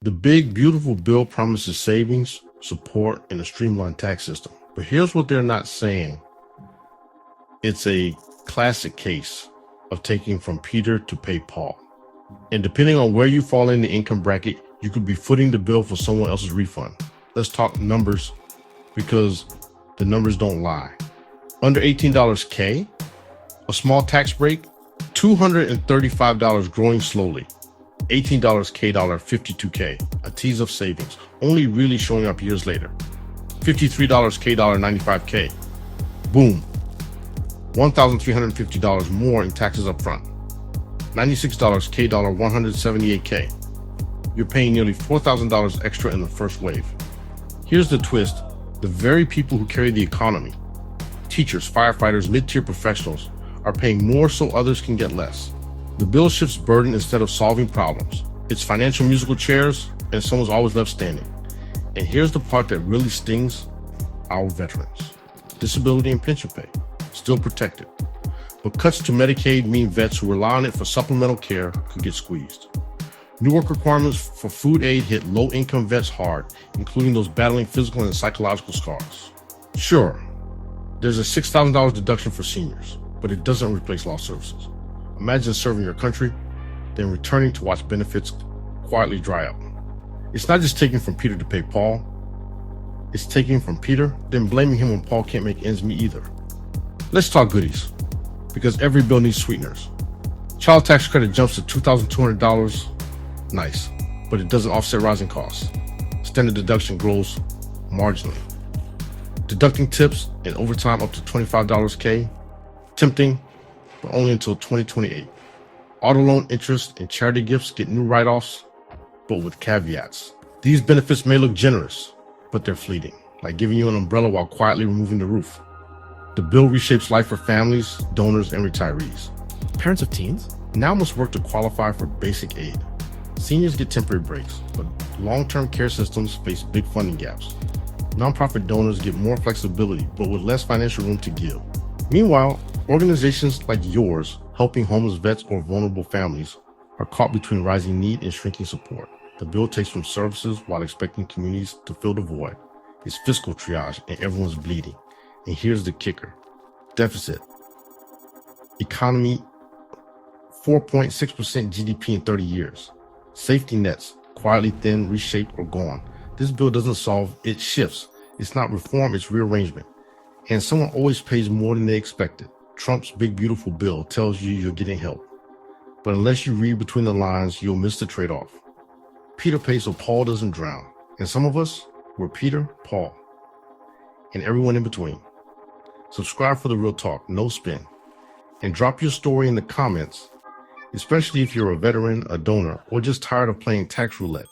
The big, beautiful bill promises savings, support, and a streamlined tax system. But here's what they're not saying. It's a classic case of taking from Peter to pay Paul. And depending on where you fall in the income bracket, you could be footing the bill for someone else's refund. Let's talk numbers, because the numbers don't lie. Under $18 K, a small tax break, $235 growing slowly. $18 K dollar, 52K, a tease of savings, only really showing up years later. $53 K dollar, 95K. Boom. $1,350 more in taxes up front. $96 K dollar, 178K. You're paying nearly $4,000 extra in the first wave. Here's the twist. The very people who carry the economy, teachers, firefighters, mid-tier professionals, are paying more so others can get less. The bill shifts burden instead of solving problems. It's financial musical chairs, and someone's always left standing. And here's the part that really stings: our veterans. Disability and pension pay, still protected. But cuts to Medicaid mean vets who rely on it for supplemental care could get squeezed. New work requirements for food aid hit low-income vets hard, including those battling physical and psychological scars. Sure, there's a $6,000 deduction for seniors, but it doesn't replace lost services. Imagine serving your country, then returning to watch benefits quietly dry up. It's not just taking from Peter to pay Paul. It's taking from Peter, then blaming him when Paul can't make ends meet either. Let's talk goodies, because every bill needs sweeteners. Child tax credit jumps to $2,200. Nice, but it doesn't offset rising costs. Standard deduction grows marginally. Deducting tips and overtime up to $25 K, tempting, but only until 2028. Auto loan interest and charity gifts get new write-offs, but with caveats. These benefits may look generous, but they're fleeting, like giving you an umbrella while quietly removing the roof. The bill reshapes life for families, donors, and retirees. Parents of teens now must work to qualify for basic aid. Seniors get temporary breaks, but long-term care systems face big funding gaps. Nonprofit donors get more flexibility, but with less financial room to give. Meanwhile, organizations like yours, helping homeless vets or vulnerable families, are caught between rising need and shrinking support. The bill takes from services while expecting communities to fill the void. It's fiscal triage and everyone's bleeding. And here's the kicker. Deficit. Economy, 4.6% GDP in 30 years. Safety nets, quietly thin, reshaped, or gone. This bill doesn't solve, it shifts. It's not reform, it's rearrangement. And someone always pays more than they expected. Trump's big, beautiful bill tells you you're getting help. But unless you read between the lines, you'll miss the trade-off. Peter pays so Paul doesn't drown. And some of us, we're Peter, Paul, and everyone in between. Subscribe for the real talk, no spin. And drop your story in the comments, especially if you're a veteran, a donor, or just tired of playing tax roulette.